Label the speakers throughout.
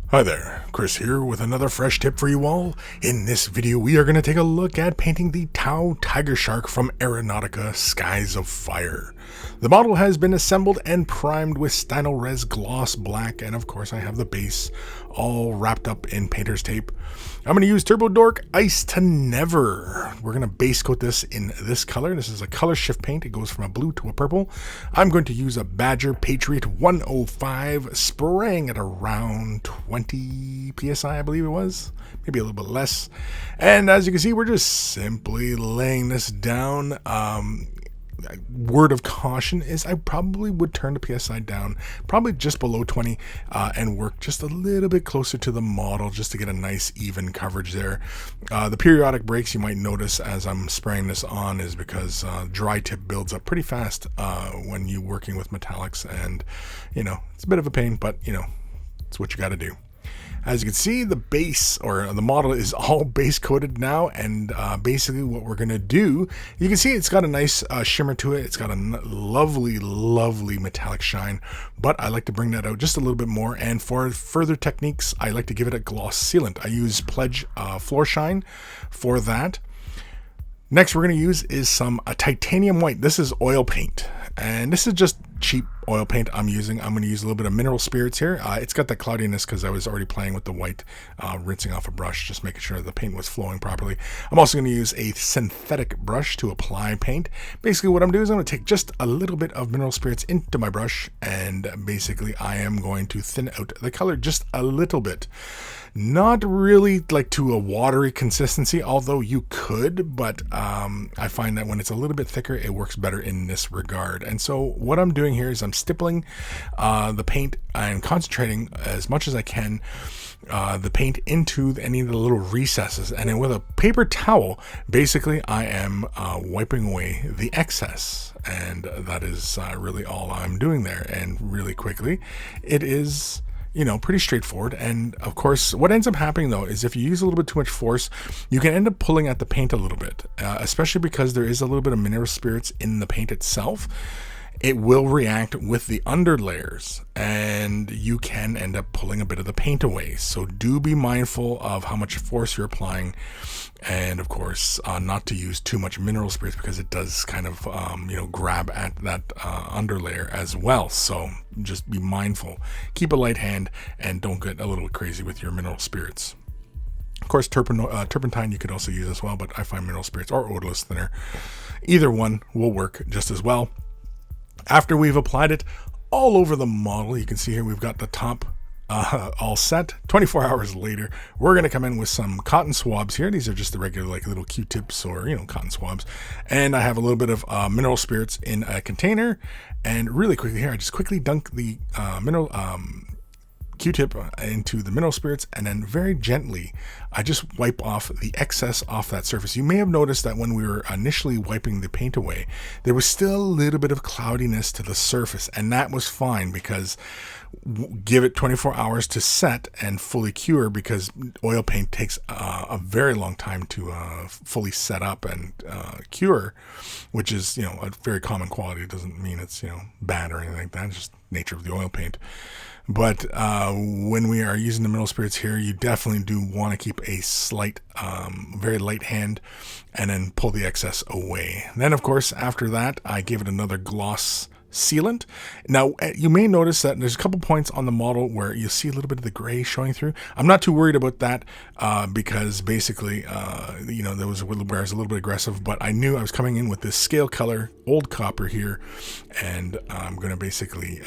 Speaker 1: Hi there, Chris here with another fresh tip for you all. In this video we are going to take a look at painting the Tau Tiger Shark from Aeronautica Skies of Fire. The model has been assembled and primed with Stynylrez Gloss Black, and of course I have the base all wrapped up in painter's tape. I'm going to use Turbo Dork Ice to Never. We're going to base coat this in this color. This is a color shift paint. It goes from a blue to a purple. I'm going to use a Badger Patriot 105, spraying at around 20 psi, I believe it was. Maybe a little bit less. And as you can see, we're just simply laying this down. Word of caution is I probably would turn the PSI down probably just below 20 and work just a little bit closer to the model just to get a nice even coverage there. The periodic breaks you might notice as I'm spraying this on is because dry tip builds up pretty fast when you're working with metallics, and it's a bit of a pain, but it's what you got to do. As you can see, the base or the model is all base coated now, and basically what we're going to do, you can see it's got a nice shimmer to it. It's got a lovely, lovely metallic shine, but I like to bring that out just a little bit more. And for further techniques, I like to give it a gloss sealant. I use Pledge Floor Shine for that. Next we're going to use is some titanium white. This is oil paint, and this is just cheap oil paint I'm using. I'm going to use a little bit of mineral spirits here. It's got that cloudiness because I was already playing with the white, rinsing off a brush, just making sure the paint was flowing properly. I'm also going to use a synthetic brush to apply paint. Basically what I'm doing is I'm going to take just a little bit of mineral spirits into my brush, and basically I am going to thin out the color just a little bit. Not really like to a watery consistency, although you could, but I find that when it's a little bit thicker, it works better in this regard. And so what I'm doing here is I'm stippling the paint and concentrating as much as I can the paint into any of the little recesses, and then with a paper towel, basically I am wiping away the excess, and that is really all I'm doing there. And really quickly, it is pretty straightforward. And of course, what ends up happening though is if you use a little bit too much force, you can end up pulling at the paint a little bit, especially because there is a little bit of mineral spirits in the paint itself. It will react with the under layers, and you can end up pulling a bit of the paint away. So do be mindful of how much force you're applying, and of course not to use too much mineral spirits because it does kind of grab at that under layer as well. So just be mindful, keep a light hand, and don't get a little crazy with your mineral spirits. Of course, turpentine you could also use as well, but I find mineral spirits or odorless thinner, either one will work just as well. After we've applied it all over the model, you can see here we've got the top all set. 24 hours later, we're going to come in with some cotton swabs here. These are just the regular like little Q-tips or cotton swabs, and I have a little bit of mineral spirits in a container. And really quickly here, I just quickly dunk the mineral Q-tip into the mineral spirits, and then very gently I just wipe off the excess off that surface. You may have noticed that when we were initially wiping the paint away, there was still a little bit of cloudiness to the surface, and that was fine because give it 24 hours to set and fully cure, because oil paint takes a very long time to fully set up and cure, which is a very common quality. It doesn't mean it's bad or anything like that. It's just nature of the oil paint. But when we are using the mineral spirits here, you definitely do want to keep a slight, very light hand, and then pull the excess away. Then, of course, after that, I give it another gloss sealant. Now, you may notice that there's a couple points on the model where you see a little bit of the gray showing through. I'm not too worried about that because basically, there was where I was a little bit aggressive, but I knew I was coming in with this scale color, old copper here, and I'm going to basically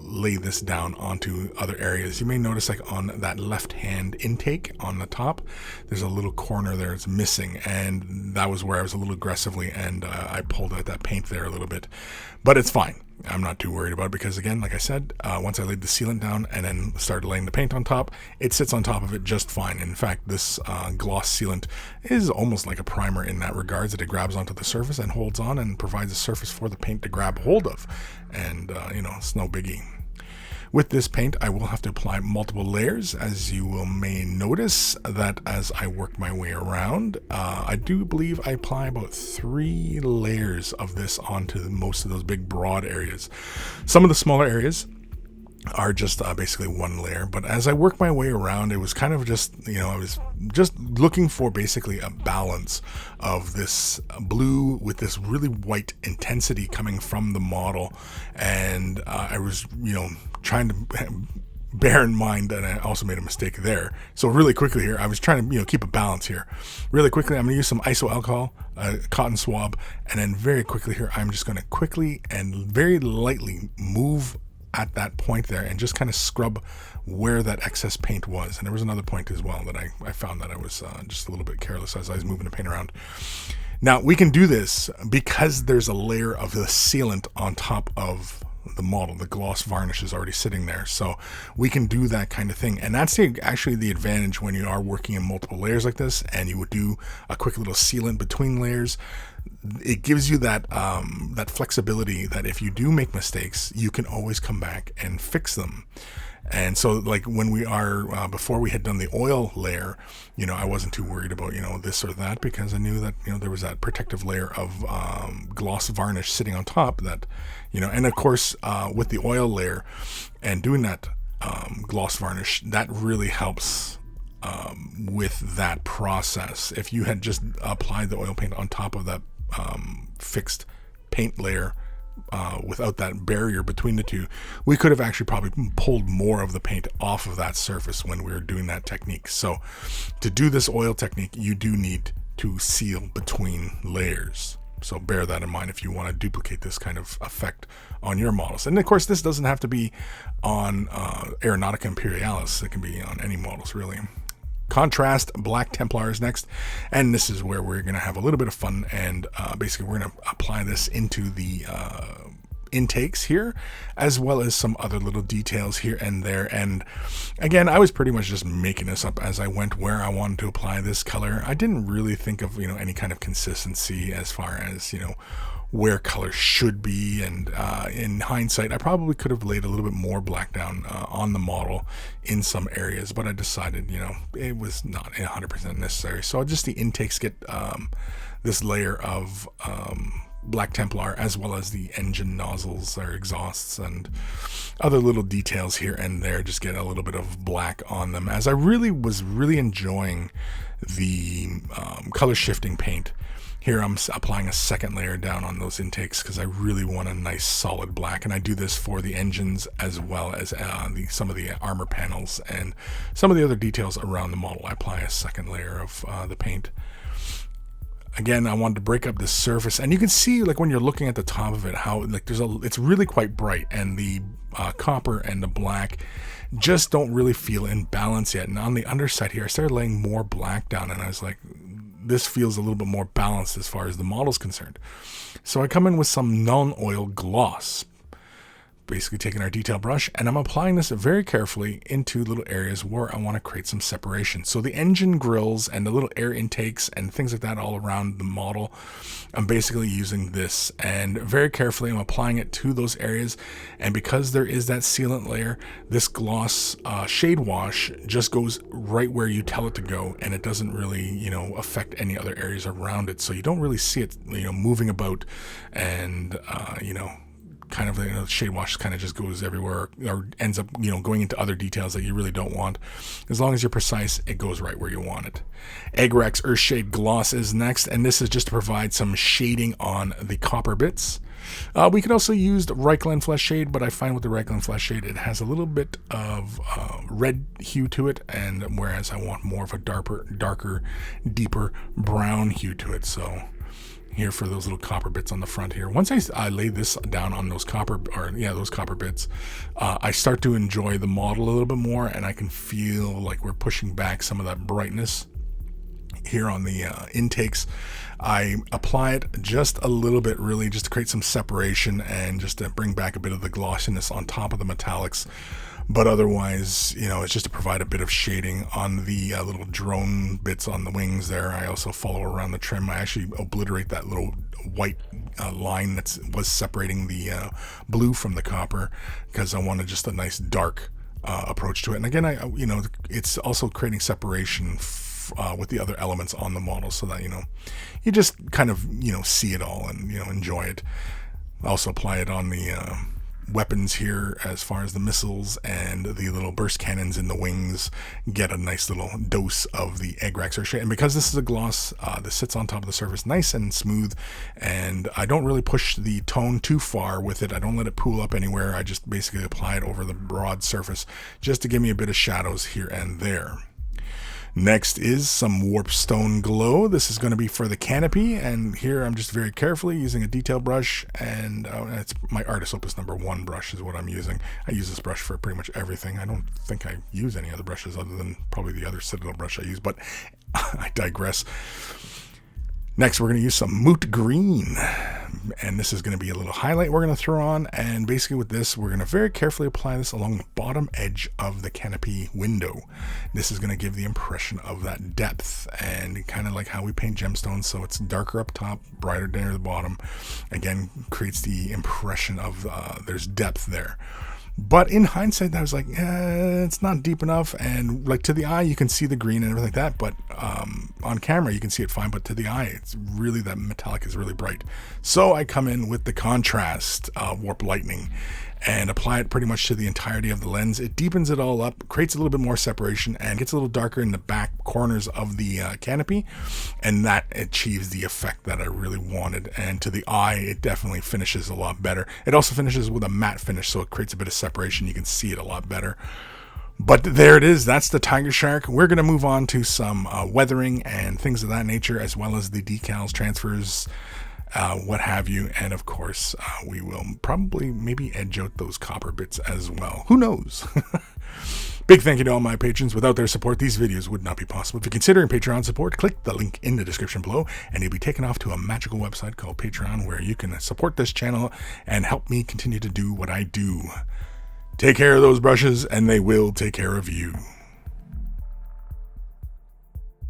Speaker 1: lay this down onto other areas. You may notice like on that left hand intake on the top, there's a little corner there it's missing, and that was where I was a little aggressively, and I pulled out that paint there a little bit, but it's fine. I'm not too worried about it because, again, like I said, once I laid the sealant down and then started laying the paint on top, it sits on top of it just fine. In fact, this gloss sealant is almost like a primer in that regards, that it grabs onto the surface and holds on and provides a surface for the paint to grab hold of, and it's no biggie. With this paint, I will have to apply multiple layers, as you may notice that as I work my way around. I do believe I apply about 3 layers of this onto most of those big broad areas. Some of the smaller areas are just basically one layer. But as I worked my way around, it was kind of just, I was just looking for basically a balance of this blue with this really white intensity coming from the model. And I was, trying to bear in mind that I also made a mistake there. So really quickly here, I was trying to, keep a balance here. Really quickly, I'm going to use some iso alcohol, cotton swab, and then very quickly here, I'm just going to quickly and very lightly move at that point there and just kind of scrub where that excess paint was. And there was another point as well that I found that I was just a little bit careless as I was moving the paint around. Now we can do this because there's a layer of the sealant on top of the model. The gloss varnish is already sitting there, so we can do that kind of thing. And that's actually the advantage when you are working in multiple layers like this, and you would do a quick little sealant between layers. It gives you that that flexibility that if you do make mistakes, you can always come back and fix them. And so, like when we are before we had done the oil layer, I wasn't too worried about this or that, because I knew that there was that protective layer of gloss varnish sitting on top that and of course with the oil layer and doing that gloss varnish, that really helps with that process. If you had just applied the oil paint on top of that fixed paint layer without that barrier between the two, we could have actually probably pulled more of the paint off of that surface when we were doing that technique. So to do this oil technique, you do need to seal between layers. So bear that in mind if you want to duplicate this kind of effect on your models. And of course, this doesn't have to be on Aeronautica Imperialis. It can be on any models, really. Contrast Black Templar is next, and this is where we're going to have a little bit of fun, and basically we're going to apply this into the intakes here, as well as some other little details here and there. And again, I was pretty much just making this up as I went where I wanted to apply this color. I didn't really think of any kind of consistency as far as where color should be, and in hindsight I probably could have laid a little bit more black down on the model in some areas, but I decided it was not 100% necessary. So just the intakes get this layer of Black Templar, as well as the engine nozzles or exhausts and other little details here and there, just get a little bit of black on them, as I was really enjoying the color shifting paint. Here I'm applying a second layer down on those intakes because I really want a nice solid black, and I do this for the engines as well as some of the armor panels and some of the other details around the model. I apply a second layer of the paint. Again, I wanted to break up this surface, and you can see, like when you're looking at the top of it, how it's really quite bright, and the copper and the black just don't really feel in balance yet. And on the underside here, I started laying more black down, and I was like, this feels a little bit more balanced as far as the model's concerned. So I come in with some non-oil gloss, basically taking our detail brush, and I'm applying this very carefully into little areas where I want to create some separation. So the engine grills and the little air intakes and things like that all around the model, I'm basically using this, and very carefully I'm applying it to those areas. And because there is that sealant layer, this gloss shade wash just goes right where you tell it to go, and it doesn't really affect any other areas around it, so you don't really see it moving about, and kind of the shade wash kind of just goes everywhere, or ends up going into other details that you really don't want. As long as you're precise, it goes right where you want it. Agrax Earthshade Gloss is next, and this is just to provide some shading on the copper bits. We could also use the Reichland Flesh Shade, but I find with the Reichland Flesh Shade it has a little bit of red hue to it, and whereas I want more of a darker, deeper brown hue to it. So here for those little copper bits on the front here. Once I lay this down on those copper bits, I start to enjoy the model a little bit more, and I can feel like we're pushing back some of that brightness here on the intakes. I apply it just a little bit, really just to create some separation and just to bring back a bit of the glossiness on top of the metallics. But otherwise, it's just to provide a bit of shading on the little drone bits on the wings there. I also follow around the trim. I actually obliterate that little white line that was separating the blue from the copper, because I wanted just a nice dark approach to it. And again, it's also creating separation with the other elements on the model, so that you just kind of see it all and enjoy it. I also apply it on the weapons here, as far as the missiles and the little burst cannons in the wings, get a nice little dose of the egg rack surface. And because this is a gloss, this sits on top of the surface nice and smooth, and I don't really push the tone too far with it. I don't let it pool up anywhere. I just basically apply it over the broad surface just to give me a bit of shadows here and there. Next is some Warpstone Glow. This is going to be for the canopy, and here I'm just very carefully using a detail brush, and it's my Artist Opus number 1 brush is what I'm using. I use this brush for pretty much everything. I don't think I use any other brushes other than probably the other Citadel brush I use, but I digress. Next, we're going to use some Moot Green, and this is going to be a little highlight we're going to throw on, and basically with this, we're going to very carefully apply this along the bottom edge of the canopy window. This is going to give the impression of that depth, and kind of like how we paint gemstones, so it's darker up top, brighter near the bottom. Again, creates the impression of there's depth there. But in hindsight, I was like, it's not deep enough, and like to the eye, you can see the green and everything like that, but on camera, you can see it fine, but to the eye, it's really, that metallic is really bright. So I come in with the contrast Warp Lightning and apply it pretty much to the entirety of the lens. It deepens it all up, creates a little bit more separation, and gets a little darker in the back corners of the canopy, and that achieves the effect that I really wanted. And to the eye, it definitely finishes a lot better. It also finishes with a matte finish, so it creates a bit of separation. You can see it a lot better. But there it is. That's the Tiger Shark. We're going to move on to some weathering and things of that nature, as well as the decals, transfers, what have you. And of course, we will probably maybe edge out those copper bits as well. Who knows? Big thank you to all my patrons. Without their support, these videos would not be possible. If you're considering Patreon support, click the link in the description below, and you'll be taken off to a magical website called Patreon, where you can support this channel and help me continue to do what I do. Take care of those brushes, and they will take care of you.